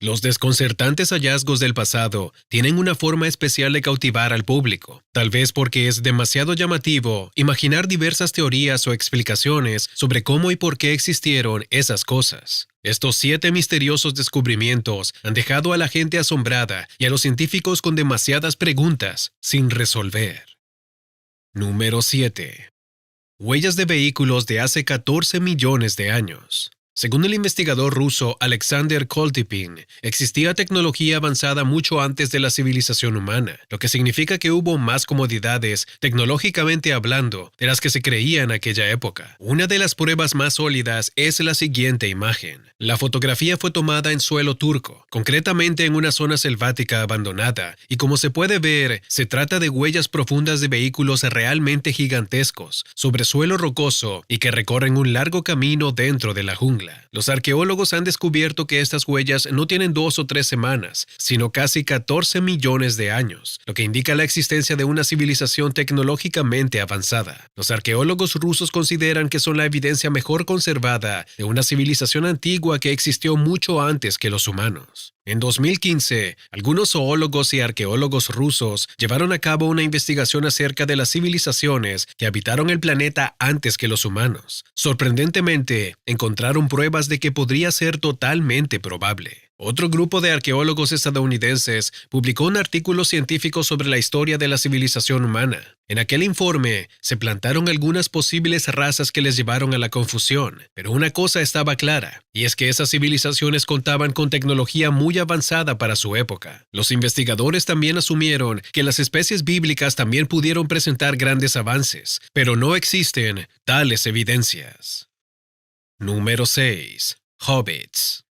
Los desconcertantes hallazgos del pasado tienen una forma especial de cautivar al público, tal vez porque es demasiado llamativo imaginar diversas teorías o explicaciones sobre cómo y por qué existieron esas cosas. Estos 7 misteriosos descubrimientos han dejado a la gente asombrada y a los científicos con demasiadas preguntas sin resolver. Número 7. Huellas de vehículos de hace 14 millones de años. Según el investigador ruso Alexander Koltipin, existía tecnología avanzada mucho antes de la civilización humana, lo que significa que hubo más comodidades, tecnológicamente hablando, de las que se creía en aquella época. Una de las pruebas más sólidas es la siguiente imagen. La fotografía fue tomada en suelo turco, concretamente en una zona selvática abandonada, y como se puede ver, se trata de huellas profundas de vehículos realmente gigantescos, sobre suelo rocoso y que recorren un largo camino dentro de la jungla. Los arqueólogos han descubierto que estas huellas no tienen 2 o 3 semanas, sino casi 14 millones de años, lo que indica la existencia de una civilización tecnológicamente avanzada. Los arqueólogos rusos consideran que son la evidencia mejor conservada de una civilización antigua que existió mucho antes que los humanos. En 2015, algunos zoólogos y arqueólogos rusos llevaron a cabo una investigación acerca de las civilizaciones que habitaron el planeta antes que los humanos. Sorprendentemente, encontraron pruebas de que podría ser totalmente probable. Otro grupo de arqueólogos estadounidenses publicó un artículo científico sobre la historia de la civilización humana. En aquel informe se plantaron algunas posibles razas que les llevaron a la confusión, pero una cosa estaba clara, y es que esas civilizaciones contaban con tecnología muy avanzada para su época. Los investigadores también asumieron que las especies bíblicas también pudieron presentar grandes avances, pero no existen tales evidencias. Número 6. Hobbits.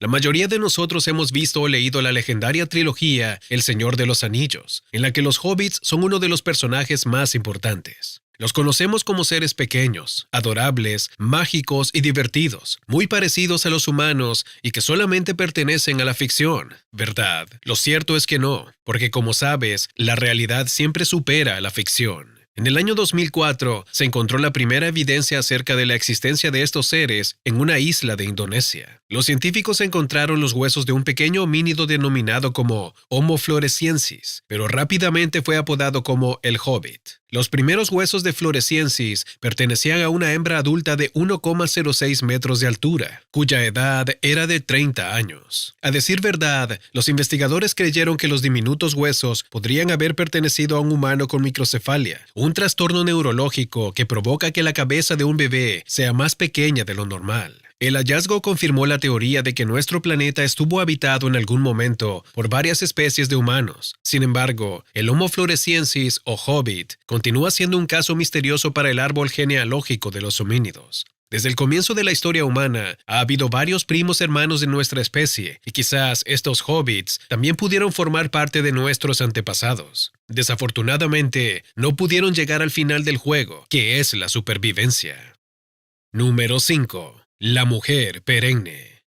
La mayoría de nosotros hemos visto o leído la legendaria trilogía El Señor de los Anillos, en la que los hobbits son uno de los personajes más importantes. Los conocemos como seres pequeños, adorables, mágicos y divertidos, muy parecidos a los humanos y que solamente pertenecen a la ficción, ¿verdad? Lo cierto es que no, porque como sabes, la realidad siempre supera a la ficción. En el año 2004 se encontró la primera evidencia acerca de la existencia de estos seres en una isla de Indonesia. Los científicos encontraron los huesos de un pequeño homínido denominado como Homo floresiensis, pero rápidamente fue apodado como el Hobbit. Los primeros huesos de floresiensis pertenecían a una hembra adulta de 1,06 metros de altura, cuya edad era de 30 años. A decir verdad, los investigadores creyeron que los diminutos huesos podrían haber pertenecido a un humano con microcefalia, un trastorno neurológico que provoca que la cabeza de un bebé sea más pequeña de lo normal. El hallazgo confirmó la teoría de que nuestro planeta estuvo habitado en algún momento por varias especies de humanos. Sin embargo, el Homo floresiensis o Hobbit continúa siendo un caso misterioso para el árbol genealógico de los homínidos. Desde el comienzo de la historia humana, ha habido varios primos hermanos de nuestra especie, y quizás estos hobbits también pudieron formar parte de nuestros antepasados. Desafortunadamente, no pudieron llegar al final del juego, que es la supervivencia. Número 5. La mujer perenne.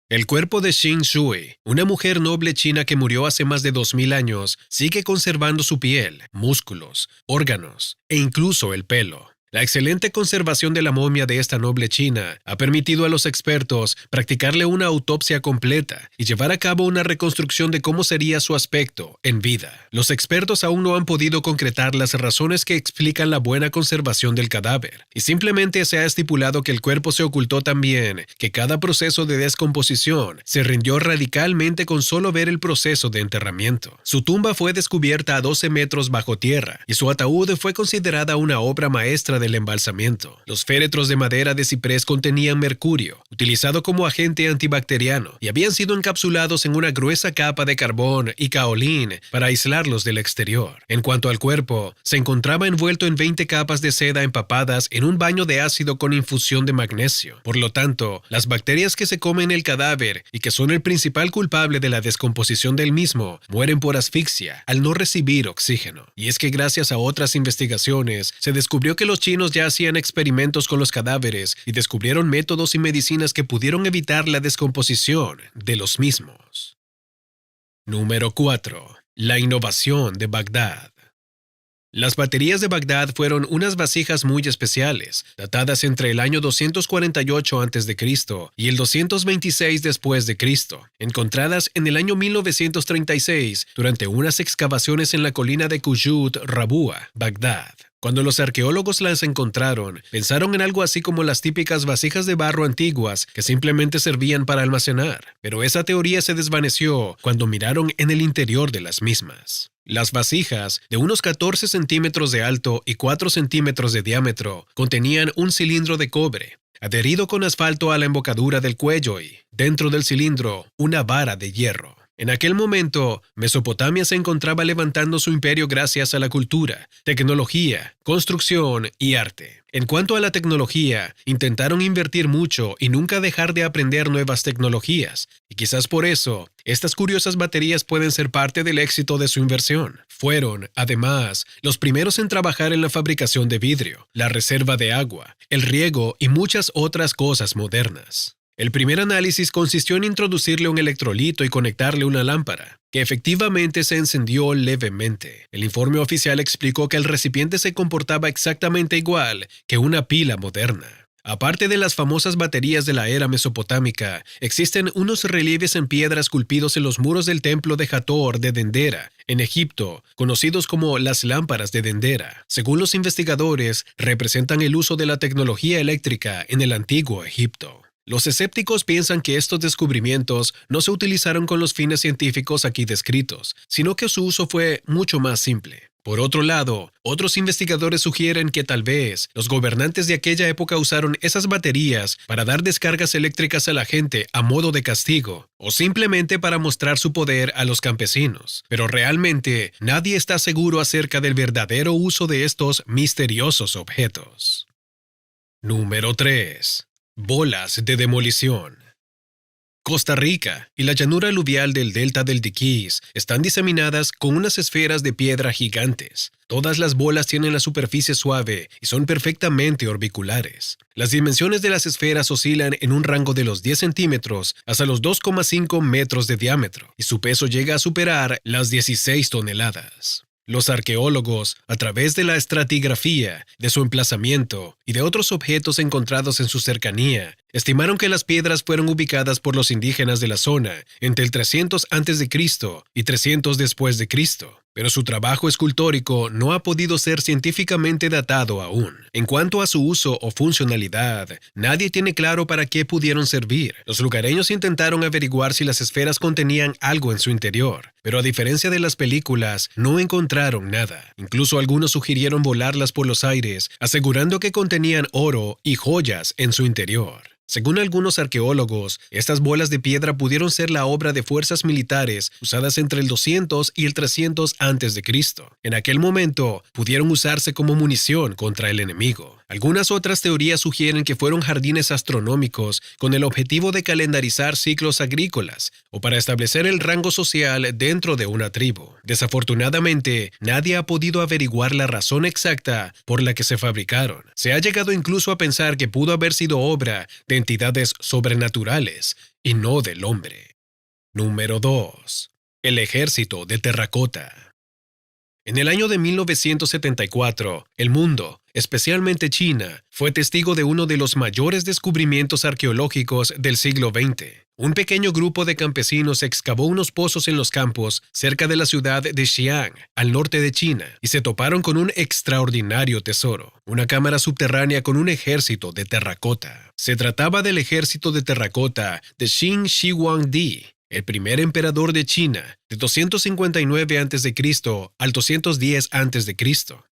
El cuerpo de Xin Shui, una mujer noble china que murió hace más de 2000 años, sigue conservando su piel, músculos, órganos e incluso el pelo. La excelente conservación de la momia de esta noble china ha permitido a los expertos practicarle una autopsia completa y llevar a cabo una reconstrucción de cómo sería su aspecto en vida. Los expertos aún no han podido concretar las razones que explican la buena conservación del cadáver, y simplemente se ha estipulado que el cuerpo se ocultó tan bien que cada proceso de descomposición se rindió radicalmente con solo ver el proceso de enterramiento. Su tumba fue descubierta a 12 metros bajo tierra y su ataúd fue considerada una obra maestra del embalsamiento. Los féretros de madera de ciprés contenían mercurio, utilizado como agente antibacteriano, y habían sido encapsulados en una gruesa capa de carbón y caolín para aislarlos del exterior. En cuanto al cuerpo, se encontraba envuelto en 20 capas de seda empapadas en un baño de ácido con infusión de magnesio. Por lo tanto, las bacterias que se comen el cadáver y que son el principal culpable de la descomposición del mismo, mueren por asfixia al no recibir oxígeno. Y es que gracias a otras investigaciones, se descubrió que los chinos ya hacían experimentos con los cadáveres y descubrieron métodos y medicinas que pudieron evitar la descomposición de los mismos. Número 4. La innovación de Bagdad. Las baterías de Bagdad fueron unas vasijas muy especiales, datadas entre el año 248 a.C. y el 226 después de Cristo, encontradas en el año 1936 durante unas excavaciones en la colina de Qujut Rabua, Bagdad. Cuando los arqueólogos las encontraron, pensaron en algo así como las típicas vasijas de barro antiguas que simplemente servían para almacenar, pero esa teoría se desvaneció cuando miraron en el interior de las mismas. Las vasijas, de unos 14 centímetros de alto y 4 centímetros de diámetro, contenían un cilindro de cobre, adherido con asfalto a la embocadura del cuello y, dentro del cilindro, una vara de hierro. En aquel momento, Mesopotamia se encontraba levantando su imperio gracias a la cultura, tecnología, construcción y arte. En cuanto a la tecnología, intentaron invertir mucho y nunca dejar de aprender nuevas tecnologías, y quizás por eso, estas curiosas baterías pueden ser parte del éxito de su inversión. Fueron, además, los primeros en trabajar en la fabricación de vidrio, la reserva de agua, el riego y muchas otras cosas modernas. El primer análisis consistió en introducirle un electrolito y conectarle una lámpara, que efectivamente se encendió levemente. El informe oficial explicó que el recipiente se comportaba exactamente igual que una pila moderna. Aparte de las famosas baterías de la era mesopotámica, existen unos relieves en piedra esculpidos en los muros del templo de Hathor de Dendera, en Egipto, conocidos como las lámparas de Dendera. Según los investigadores, representan el uso de la tecnología eléctrica en el antiguo Egipto. Los escépticos piensan que estos descubrimientos no se utilizaron con los fines científicos aquí descritos, sino que su uso fue mucho más simple. Por otro lado, otros investigadores sugieren que tal vez los gobernantes de aquella época usaron esas baterías para dar descargas eléctricas a la gente a modo de castigo, o simplemente para mostrar su poder a los campesinos. Pero realmente nadie está seguro acerca del verdadero uso de estos misteriosos objetos. Número 3. Bolas de demolición. Costa Rica y la llanura aluvial del delta del Diquís están diseminadas con unas esferas de piedra gigantes. Todas las bolas tienen la superficie suave y son perfectamente orbiculares. Las dimensiones de las esferas oscilan en un rango de los 10 centímetros hasta los 2,5 metros de diámetro, y su peso llega a superar las 16 toneladas. Los arqueólogos, a través de la estratigrafía, de su emplazamiento y de otros objetos encontrados en su cercanía, estimaron que las piedras fueron ubicadas por los indígenas de la zona entre el 300 a.C. y 300 después de Cristo. Pero su trabajo escultórico no ha podido ser científicamente datado aún. En cuanto a su uso o funcionalidad, nadie tiene claro para qué pudieron servir. Los lugareños intentaron averiguar si las esferas contenían algo en su interior, pero a diferencia de las películas, no encontraron nada. Incluso algunos sugirieron volarlas por los aires, asegurando que contenían oro y joyas en su interior. Según algunos arqueólogos, estas bolas de piedra pudieron ser la obra de fuerzas militares usadas entre el 200 y el 300 a.C. En aquel momento, pudieron usarse como munición contra el enemigo. Algunas otras teorías sugieren que fueron jardines astronómicos con el objetivo de calendarizar ciclos agrícolas o para establecer el rango social dentro de una tribu. Desafortunadamente, nadie ha podido averiguar la razón exacta por la que se fabricaron. Se ha llegado incluso a pensar que pudo haber sido obra de entidades sobrenaturales y no del hombre. Número 2. El ejército de terracota. En el año de 1974, el mundo, especialmente China, fue testigo de uno de los mayores descubrimientos arqueológicos del siglo XX. Un pequeño grupo de campesinos excavó unos pozos en los campos cerca de la ciudad de Xi'an, al norte de China, y se toparon con un extraordinario tesoro, una cámara subterránea con un ejército de terracota. Se trataba del ejército de terracota de Qin Shi Huangdi, el primer emperador de China, de 259 a.C. al 210 a.C.,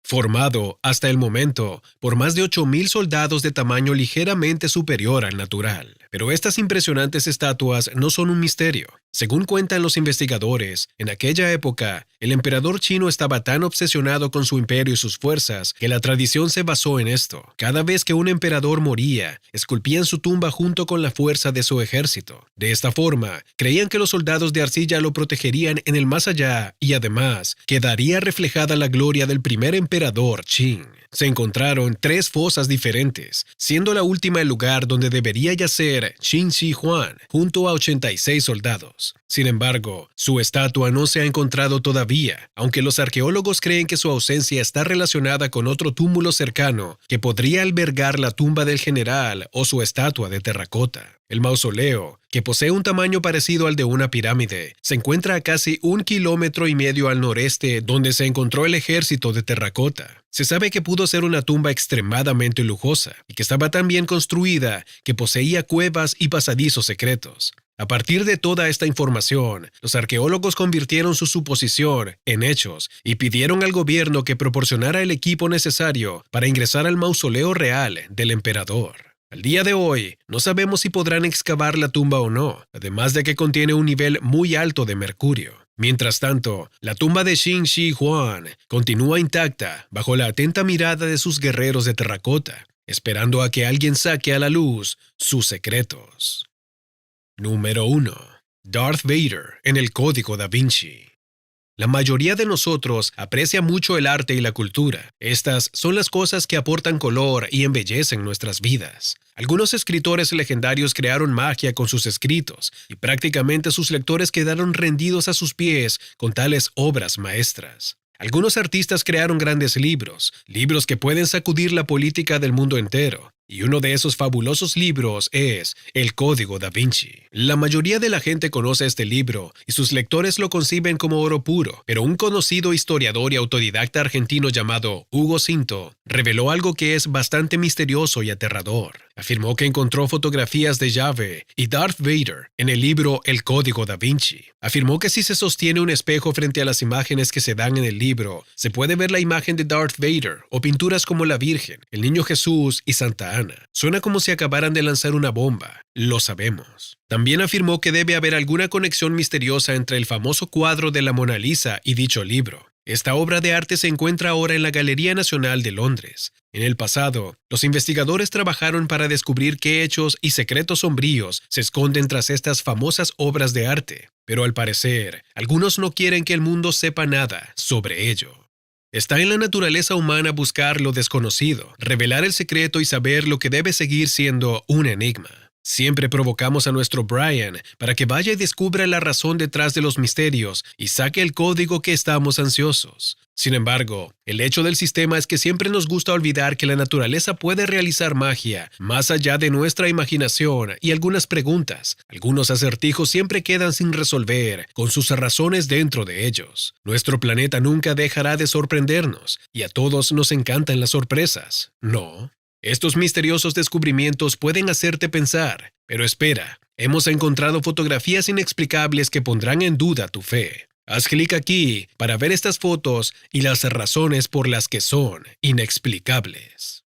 formado, hasta el momento, por más de 8,000 soldados de tamaño ligeramente superior al natural. Pero estas impresionantes estatuas no son un misterio. Según cuentan los investigadores, en aquella época, el emperador chino estaba tan obsesionado con su imperio y sus fuerzas que la tradición se basó en esto. Cada vez que un emperador moría, esculpían su tumba junto con la fuerza de su ejército. De esta forma, creían que los soldados de arcilla lo protegerían en el más allá y además quedaría reflejada la gloria del primer emperador Qin. Se encontraron 3 fosas diferentes, siendo la última el lugar donde debería yacer Qin Shi Huang junto a 86 soldados. secretos. Sin embargo, su estatua no se ha encontrado todavía, aunque los arqueólogos creen que su ausencia está relacionada con otro túmulo cercano que podría albergar la tumba del general o su estatua de terracota. El mausoleo, que posee un tamaño parecido al de una pirámide, se encuentra a casi 1,5 kilómetros al noreste donde se encontró el ejército de terracota. Se sabe que pudo ser una tumba extremadamente lujosa y que estaba tan bien construida que poseía cuevas y pasadizos secretos. A partir de toda esta información, los arqueólogos convirtieron su suposición en hechos y pidieron al gobierno que proporcionara el equipo necesario para ingresar al mausoleo real del emperador. Al día de hoy, no sabemos si podrán excavar la tumba o no, además de que contiene un nivel muy alto de mercurio. Mientras tanto, la tumba de Qin Shi Huang continúa intacta bajo la atenta mirada de sus guerreros de terracota, esperando a que alguien saque a la luz sus secretos. Número 1. Darth Vader en el Código Da Vinci. La mayoría de nosotros aprecia mucho el arte y la cultura. Estas son las cosas que aportan color y embellecen nuestras vidas. Algunos escritores legendarios crearon magia con sus escritos y prácticamente sus lectores quedaron rendidos a sus pies con tales obras maestras. Algunos artistas crearon grandes libros que pueden sacudir la política del mundo entero. Y uno de esos fabulosos libros es El Código Da Vinci. La mayoría de la gente conoce este libro y sus lectores lo conciben como oro puro, pero un conocido historiador y autodidacta argentino llamado Hugo Cinto reveló algo que es bastante misterioso y aterrador. Afirmó que encontró fotografías de Yahvé y Darth Vader en el libro El Código Da Vinci. Afirmó que si se sostiene un espejo frente a las imágenes que se dan en el libro, se puede ver la imagen de Darth Vader o pinturas como la Virgen, el Niño Jesús y Santa Ana. Suena como si acabaran de lanzar una bomba, lo sabemos. También afirmó que debe haber alguna conexión misteriosa entre el famoso cuadro de la Mona Lisa y dicho libro. Esta obra de arte se encuentra ahora en la Galería Nacional de Londres. En el pasado, los investigadores trabajaron para descubrir qué hechos y secretos sombríos se esconden tras estas famosas obras de arte, pero al parecer, algunos no quieren que el mundo sepa nada sobre ello. Está en la naturaleza humana buscar lo desconocido, revelar el secreto y saber lo que debe seguir siendo un enigma. Siempre provocamos a nuestro Brian para que vaya y descubra la razón detrás de los misterios y saque el código que estamos ansiosos. Sin embargo, el hecho del sistema es que siempre nos gusta olvidar que la naturaleza puede realizar magia más allá de nuestra imaginación y algunas preguntas. Algunos acertijos siempre quedan sin resolver, con sus razones dentro de ellos. Nuestro planeta nunca dejará de sorprendernos y a todos nos encantan las sorpresas, ¿no? Estos misteriosos descubrimientos pueden hacerte pensar, pero espera, hemos encontrado fotografías inexplicables que pondrán en duda tu fe. Haz clic aquí para ver estas fotos y las razones por las que son inexplicables.